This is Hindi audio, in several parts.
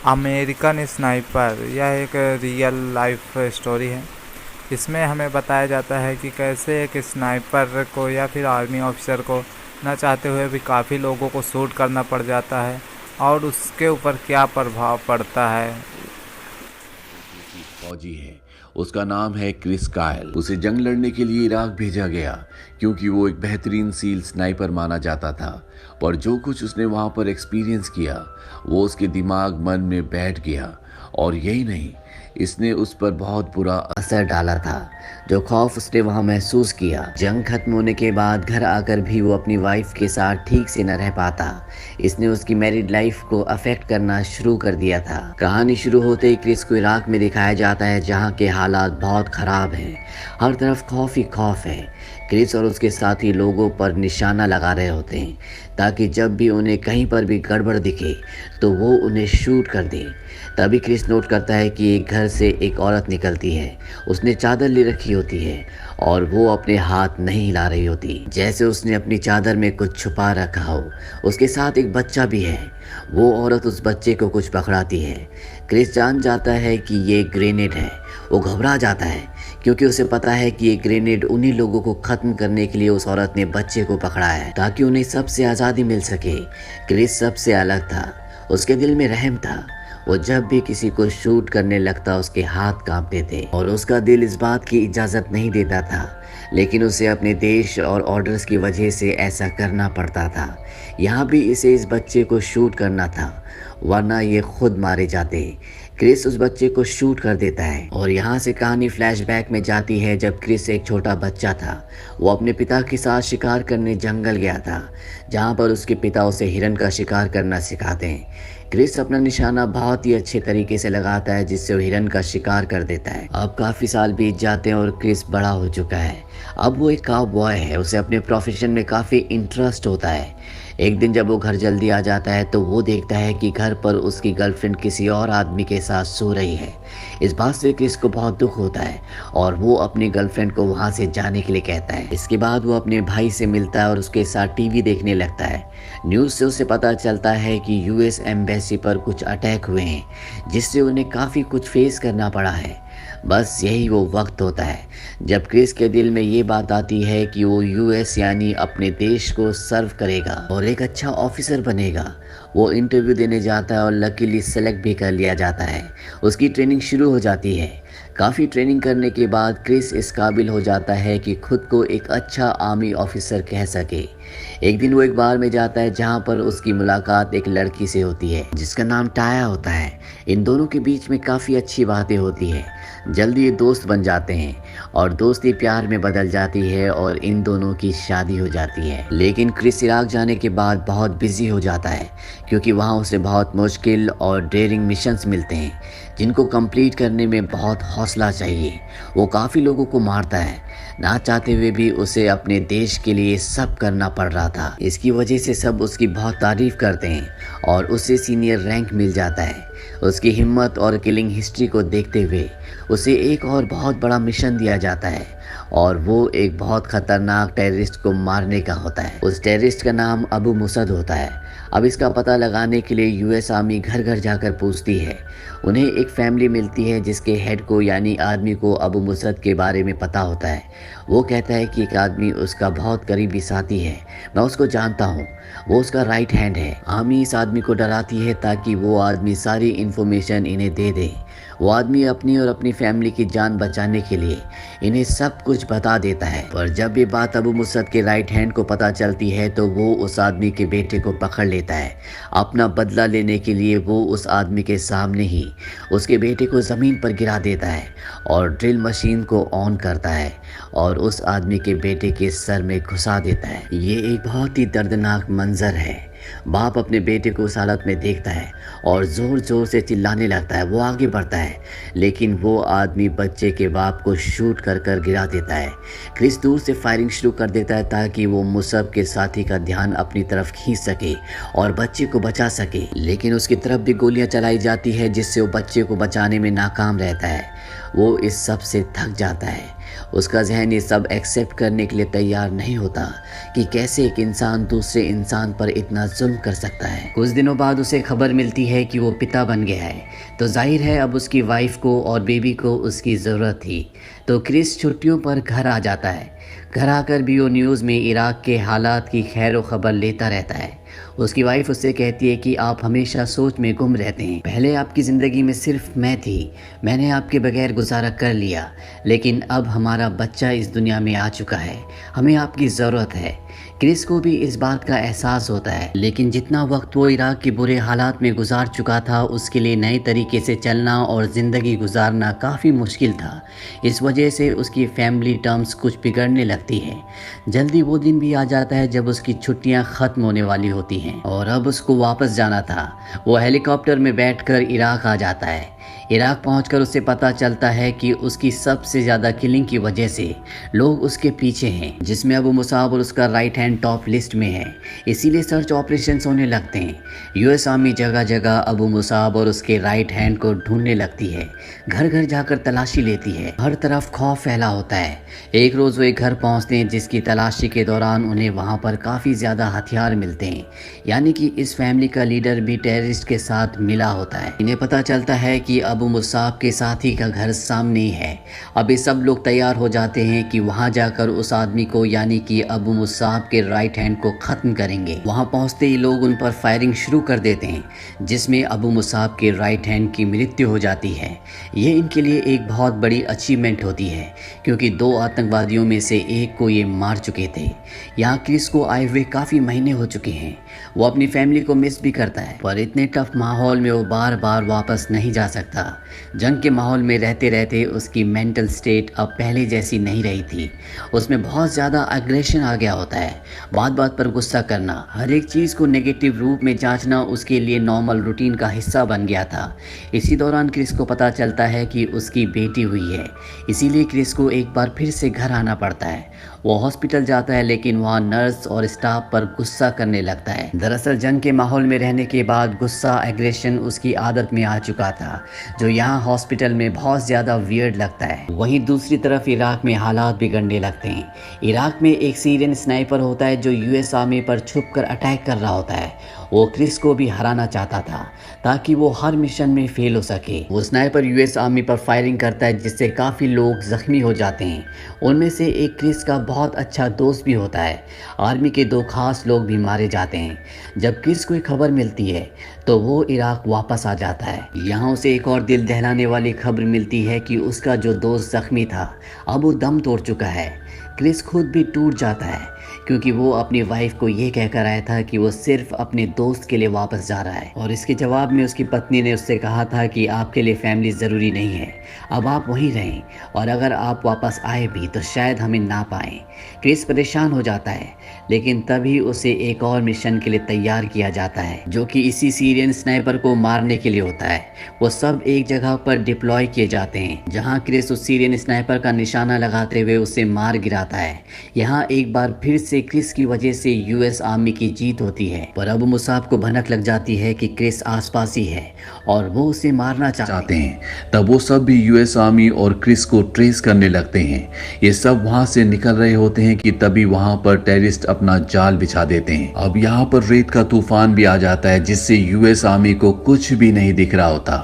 अमेरिकन स्नाइपर यह एक रियल लाइफ स्टोरी है। इसमें हमें बताया जाता है कि कैसे एक स्नाइपर को या फिर आर्मी ऑफिसर को न चाहते हुए भी काफ़ी लोगों को शूट करना पड़ जाता है और उसके ऊपर क्या प्रभाव पड़ता है। फौजी है। उसका नाम है क्रिस कायल। उसे जंग लड़ने के लिए इराक भेजा गया क्योंकि वो एक बेहतरीन सील स्नाइपर माना जाता था। पर जो कुछ उसने वहां पर एक्सपीरियंस किया वो उसके दिमाग मन में बैठ गया। और यही नहीं, इसने उस पर बहुत बुरा असर डाला था। जो खौफ उसने वहां महसूस किया, जंग खत्म होने के बाद घर आकर भी वो अपनी वाइफ के साथ ठीक से न रह पाता। इसने उसकी मैरिड लाइफ को अफेक्ट करना शुरू कर दिया था। कहानी शुरू होते ही क्रिस को इराक में दिखाया जाता है जहाँ के हालात बहुत खराब हैं। हर तरफ खौफ ही खौफ है। क्रिस और उसके साथी लोगों पर निशाना लगा रहे होते हैं ताकि जब भी उन्हें कहीं पर भी गड़बड़ दिखे तो वो उन्हें शूट कर दे। तभी क्रिस नोट करता है कि एक घर से एक औरत निकलती है। उसने चादर ले रखी होती है और वो अपने हाथ नहीं हिला रही होती, जैसे उसने अपनी चादर में कुछ छुपा रखा हो। उसके साथ एक बच्चा भी है। वो औरत उस बच्चे को कुछ पकड़ाती है। क्रिस जान जाता है कि ये ग्रेनेड है। वो घबरा जाता है क्योंकि उसे पता है कि ये ग्रेनेड उन्हीं लोगों को खत्म करने के लिए उस औरत ने बच्चे को पकड़ा है ताकि उन्हें सबसे आज़ादी मिल सके। क्रिस सबसे अलग था। उसके दिल में रहम था। वो जब भी किसी को शूट करने लगता उसके हाथ कांपते थे और उसका दिल इस बात की इजाज़त नहीं देता था, लेकिन उसे अपने देश और ऑर्डर्स की वजह से ऐसा करना पड़ता था। यहाँ भी इसे इस बच्चे को शूट करना था वरना ये खुद मारे जाते। क्रिस उस बच्चे को शूट कर देता है और यहाँ से कहानी फ्लैशबैक में जाती है जब क्रिस एक छोटा बच्चा था। वो अपने पिता के साथ शिकार करने जंगल गया था जहाँ पर उसके पिता उसे हिरन का शिकार करना सिखाते हैं। क्रिस अपना निशाना बहुत ही अच्छे तरीके से लगाता है जिससे वो हिरन का शिकार कर देता है। अब काफ़ी साल बीत जाते हैं और क्रिस बड़ा हो चुका है। अब वो एक काउबॉय है। उसे अपने प्रोफेशन में काफ़ी इंटरेस्ट होता है। एक दिन जब वो घर जल्दी आ जाता है तो वो देखता है कि घर पर उसकी गर्लफ्रेंड किसी और आदमी के साथ सो रही है। इस बात से क्रिस को बहुत दुख होता है और वो अपनी गर्लफ्रेंड को वहाँ से जाने के लिए कहता है। इसके बाद वो अपने भाई से मिलता है और उसके साथ टीवी देखने लगता है। न्यूज़ से उसे पता चलता है कि यूएस एम्बेसी पर कुछ अटैक हुए हैं जिससे उन्हें काफ़ी कुछ फेस करना पड़ा है। बस यही वो वक्त होता है जब क्रिस के दिल में ये बात आती है कि वो यूएस यानी अपने देश को सर्व करेगा और एक अच्छा ऑफिसर बनेगा। वो इंटरव्यू देने जाता है और लकीली सेलेक्ट भी कर लिया जाता है। उसकी ट्रेनिंग शुरू हो जाती है। काफ़ी ट्रेनिंग करने के बाद क्रिस इस काबिल हो जाता है कि खुद को एक अच्छा आर्मी ऑफिसर कह सके। एक दिन वो एक बार में जाता है जहाँ पर उसकी मुलाकात एक लड़की से होती है जिसका नाम टाया होता है। इन दोनों के बीच में काफ़ी अच्छी बातें होती है। जल्दी ये दोस्त बन जाते हैं और दोस्ती प्यार में बदल जाती है और इन दोनों की शादी हो जाती है। लेकिन क्रिस इराक जाने के बाद बहुत बिजी हो जाता है क्योंकि वहाँ उसे बहुत मुश्किल और डेयरिंग मिशंस मिलते हैं जिनको कंप्लीट करने में बहुत हौसला चाहिए। वो काफ़ी लोगों को मारता है। ना चाहते हुए भी उसे अपने देश के लिए सब करना पड़ रहा था। इसकी वजह से सब उसकी बहुत तारीफ करते हैं और उसे सीनियर रैंक मिल जाता है। उसकी हिम्मत और किलिंग हिस्ट्री को देखते हुए उसे एक और बहुत बड़ा मिशन दिया जाता है और वो एक बहुत खतरनाक टेररिस्ट को मारने का होता है। उस टेररिस्ट का नाम अबू मुसद होता है। अब इसका पता लगाने के लिए यूएस आर्मी घर घर जाकर पूछती है। उन्हें एक फैमिली मिलती है जिसके हेड को यानी आदमी को अबू मुसद के बारे में पता होता है। वो कहता है कि एक आदमी उसका बहुत करीबी साथी है, मैं उसको जानता हूँ, वो उसका राइट हैंड है। आर्मी इस आदमी को डराती है ताकि वो आदमी सारी इन्फॉर्मेशन इन्हें दे दे। वो आदमी अपनी और अपनी फैमिली की जान बचाने के लिए इन्हें सब कुछ बता देता है। पर जब ये बात अबू मुसद के राइट हैंड को पता चलती है तो वो उस आदमी के बेटे को पकड़ लेता है। अपना बदला लेने के लिए वो उस आदमी के सामने ही उसके बेटे को ज़मीन पर गिरा देता है और ड्रिल मशीन को ऑन करता है और उस आदमी के बेटे के सर में घुसा देता है। ये एक बहुत ही दर्दनाक मंजर है। बाप अपने बेटे को उस हालत में देखता है और ज़ोर ज़ोर से चिल्लाने लगता है। वो आगे बढ़ता है लेकिन वो आदमी बच्चे के बाप को शूट कर कर गिरा देता है। क्रिस दूर से फायरिंग शुरू कर देता है ताकि वो मुसब के साथी का ध्यान अपनी तरफ खींच सके और बच्चे को बचा सके, लेकिन उसकी तरफ भी गोलियां चलाई जाती है जिससे वो बच्चे को बचाने में नाकाम रहता है। वो इस सब से थक जाता है। उसका जहन ये सब एक्सेप्ट करने के लिए तैयार नहीं होता कि कैसे एक इंसान दूसरे इंसान पर इतना जुल्म कर सकता है। कुछ दिनों बाद उसे खबर मिलती है कि वो पिता बन गया है, तो जाहिर है अब उसकी वाइफ को और बेबी को उसकी ज़रूरत थी। तो क्रिस छुट्टियों पर घर आ जाता है। घर आकर भी वो न्यूज़ में इराक के हालात की खैर खबर लेता रहता है। उसकी वाइफ उससे कहती है कि आप हमेशा सोच में गुम रहते हैं। पहले आपकी ज़िंदगी में सिर्फ मैं थी, मैंने आपके बगैर गुजारा कर लिया, लेकिन अब हमारा बच्चा इस दुनिया में आ चुका है, हमें आपकी ज़रूरत है। क्रिस को भी इस बात का एहसास होता है, लेकिन जितना वक्त वो इराक के बुरे हालात में गुजार चुका था उसके लिए नए तरीके से चलना और ज़िंदगी गुजारना काफ़ी मुश्किल था। इस वजह से उसकी फैमिली टर्म्स कुछ बिगड़ने लगती है। जल्दी वो दिन भी आ जाता है जब उसकी छुट्टियां ख़त्म होने वाली होती हैं और अब उसको वापस जाना था। वो हेलीकॉप्टर में बैठकर इराक आ जाता है। इराक पहुंचकर उसे पता चलता है कि उसकी सबसे ज़्यादा किलिंग की वजह से लोग उसके पीछे हैं, जिसमें अबू मुसाब और उसका राइट हैंड टॉप लिस्ट में है। इसीलिए सर्च ऑपरेशंस होने लगते हैं। यूएस आर्मी जगह जगह अबू मुसाब और उसके राइट हैंड को ढूंढने लगती है, घर घर जाकर तलाशी लेती है। हर तरफ खौफ फैला होता है। एक रोज़ वो एक घर पहुँचते हैं जिसकी तलाशी के दौरान उन्हें वहाँ पर काफ़ी ज़्यादा हथियार मिलते हैं, यानी कि इस फैमिली का लीडर भी टेररिस्ट के साथ मिला होता है। इन्हें पता चलता है कि अबू मुसाब के साथी का घर सामने ही है। अभी सब लोग तैयार हो जाते हैं कि वहां जाकर उस आदमी को यानी कि अबू मुसाब के राइट हैंड को ख़त्म करेंगे। वहां पहुंचते ही लोग उन पर फायरिंग शुरू कर देते हैं, जिसमें अबू मुसाब के राइट हैंड की मृत्यु हो जाती है। ये इनके लिए एक बहुत बड़ी अचीवमेंट होती है, क्योंकि 2 आतंकवादियों में से एक को ये मार चुके थे। यहाँ क्रिस को आए हुए काफ़ी महीने हो चुके हैं। वो अपनी फैमिली को मिस भी करता है, पर इतने टफ माहौल में वो बार बार वापस नहीं जा सकता। जंग के माहौल में रहते रहते उसकी मेंटल स्टेट अब पहले जैसी नहीं रही थी। उसमें बहुत ज़्यादा एग्रेशन आ गया होता है, बात बात पर गुस्सा करना, हर एक चीज़ को नेगेटिव रूप में जांचना उसके लिए नॉर्मल रूटीन का हिस्सा बन गया था। इसी दौरान क्रिस को पता चलता है कि उसकी बेटी हुई है, इसीलिए क्रिस को एक बार फिर से घर आना पड़ता है। वो हॉस्पिटल जाता है, लेकिन वहाँ नर्स और स्टाफ पर गुस्सा करने लगता है। दरअसल जंग के माहौल में रहने के बाद गुस्सा एग्रेशन उसकी आदत में आ चुका था, जो यहाँ हॉस्पिटल में बहुत ज़्यादा वियर्ड लगता है। वहीं दूसरी तरफ इराक में हालात बिगड़ने लगते हैं। इराक में एक सीरियन स्नाइपर होता है जो यूएस आर्मी पर छुपकर अटैक कर रहा होता है। वो क्रिस को भी हराना चाहता था ताकि वो हर मिशन में फेल हो सके। वो स्नाइपर यूएस आर्मी पर फायरिंग करता है, जिससे काफ़ी लोग जख्मी हो जाते हैं। उनमें से एक क्रिस का बहुत अच्छा दोस्त भी होता है। आर्मी के 2 खास लोग भी मारे जाते हैं। जब क्रिस को खबर मिलती है तो वो इराक वापस आ जाता है। यहाँ उसे एक और दिल दहलाने वाली खबर मिलती है कि उसका जो दोस्त जख्मी था अब वो दम तोड़ चुका है। क्रिस खुद भी टूट जाता है, क्योंकि वो अपनी वाइफ को ये कहकर आया था कि वो सिर्फ अपने दोस्त के लिए वापस जा रहा है, और इसके जवाब में उसकी पत्नी ने उससे कहा था कि आपके लिए फैमिली ज़रूरी नहीं है, अब आप वहीं रहें, और अगर आप वापस आए भी तो शायद हमें ना पाएं। क्रिस परेशान हो जाता है, लेकिन तभी उसे एक और मिशन के लिए तैयार किया जाता है, जो कि इसी सीरियन स्नाइपर को मारने के लिए होता है। वो सब एक जगह पर डिप्लॉय किए जाते हैं, जहाँ क्रिस उस सीरियन स्नाइपर का निशाना लगाते हुए उसे मार गिराता है। यहाँ एक बार फिर से क्रिस की वजह से यूएस आर्मी की जीत होती है, पर अबू मुसाब को भनक लग जाती है कि क्रिस आसपास ही है और वो उसे मारना चाहते हैं। तब वो सब भी यूएस आर्मी और क्रिस को ट्रेस करने लगते हैं। ये सब वहां से निकल रहे होते हैं कि तभी वहां पर टेररिस्ट अपना जाल बिछा देते हैं। अब यहाँ पर रेत का तूफान भी आ जाता है, जिससे यूएस आर्मी को कुछ भी नहीं दिख रहा होता।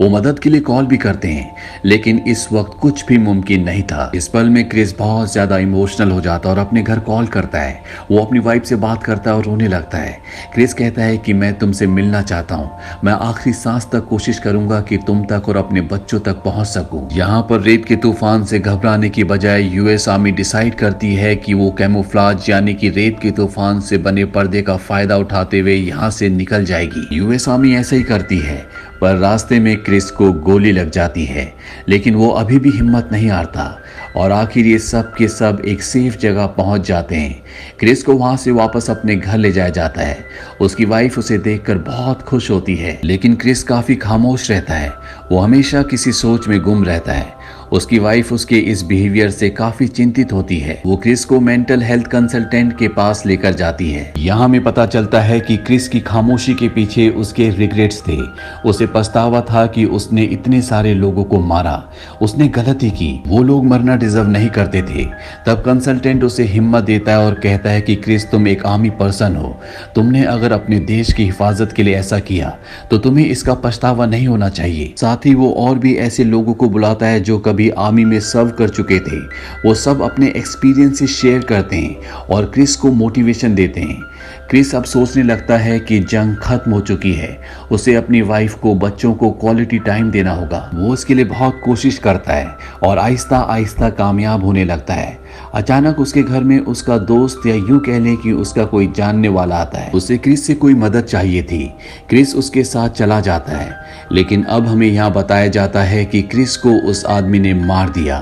वो मदद के लिए कॉल भी करते हैं, लेकिन इस वक्त कुछ भी मुमकिन नहीं था। इस पल में क्रिस बहुत ज्यादा इमोशनल हो जाता है और अपने घर कॉल करता है। वो अपनी वाइफ से बात करता है और रोने लगता है। क्रिस कहता है कि मैं तुमसे मिलना चाहता हूँ, मैं आखिरी सांस तक कोशिश करूंगा कि तुम तक और अपने बच्चों तक पहुंच सकूं। यहाँ पर रेत के तूफान से घबराने की बजाय यूएस आर्मी डिसाइड करती है कि वो कैमोफ्लाज यानी कि रेत के तूफान से बने पर्दे का फायदा उठाते हुए यहाँ से निकल जाएगी। यूएस आर्मी ऐसा ही करती है, पर रास्ते में क्रिस को गोली लग जाती है, लेकिन वो अभी भी हिम्मत नहीं हारता और आखिर ये सब के सब एक सेफ जगह पहुंच जाते हैं। क्रिस को वहां से वापस अपने घर ले जाया जाता है। उसकी वाइफ उसे देखकर बहुत खुश होती है, लेकिन क्रिस काफी खामोश रहता है। वो हमेशा किसी सोच में गुम रहता है उसकी वाइफ उसके इस बिहेवियर से काफी चिंतित होती है। वो क्रिस को मेंटल हेल्थ कंसल्टेंट के पास लेकर जाती है। यहाँ हमें पता चलता है कि क्रिस की खामोशी के पीछे उसके रिग्रेट्स थे। उसे पछतावा था कि उसने इतने सारे लोगों को मारा, उसने गलती की, वो लोग मरना डिजर्व नहीं करते थे। तब कंसल्टेंट उसे हिम्मत देता है और कहता है कि क्रिस, तुम एक आर्मी पर्सन हो, तुमने अगर अपने देश की हिफाजत के लिए ऐसा किया तो तुम्हें इसका पछतावा नहीं होना चाहिए। साथ ही वो और भी ऐसे लोगों को बुलाता है जो कभी आर्मी में सर्व कर चुके थे। वो सब अपने एक्सपीरियंसेस शेयर करते हैं और क्रिस को मोटिवेशन देते हैं। क्रिस अब सोचने लगता है कि जंग खत्म हो चुकी है, उसे अपनी वाइफ को, बच्चों को क्वालिटी टाइम देना होगा। वो इसके लिए बहुत कोशिश करता है और आहिस्ता आहिस्ता कामयाब होने लगता है। अचानक उसके घर में उसका दोस्त, या यूं कह लें कि उसका कोई जानने वाला आता है। उसे क्रिस से कोई मदद चाहिए थी। क्रिस उसके साथ चला जाता है, लेकिन अब हमें यहाँ बताया जाता है कि क्रिस को उस आदमी ने मार दिया।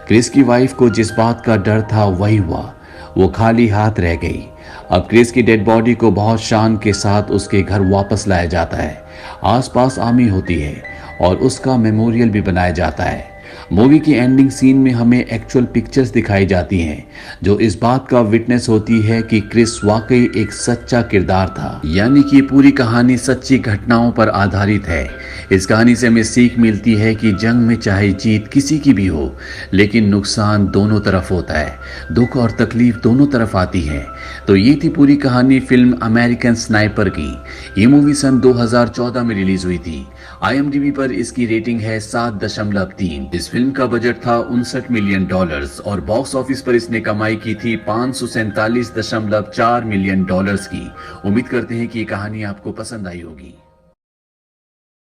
क्रिस की वाइफ को जिस बात का डर था वही हुआ, वो खाली हाथ रह गई। अब क्रिस की डेड बॉडी को बहुत शान के साथ उसके घर वापस लाया जाता है। आसपास आर्मी होती है और उसका मेमोरियल भी बनाया जाता है। मूवी की एंडिंग सीन में हमें एक्चुअल पिक्चर्स दिखाई जाती हैं जो इस बात का विटनेस होती है कि क्रिस वाकई एक सच्चा किरदार था, यानी कि पूरी कहानी सच्ची घटनाओं पर आधारित है। इस कहानी से हमें सीख मिलती है कि जंग में चाहे जीत किसी की भी हो, लेकिन नुकसान दोनों तरफ होता है, दुख और तकलीफ दोनों तरफ आती है। तो ये थी पूरी कहानी फिल्म अमेरिकन स्नाइपर की। ये मूवी सन 2014 में रिलीज हुई थी। IMDb पर इसकी रेटिंग है 7.3। इस फिल्म का बजट था $59 मिलियन और बॉक्स ऑफिस पर इसने कमाई की थी $547.4 मिलियन की। उम्मीद करते हैं कि ये कहानी आपको पसंद आई होगी।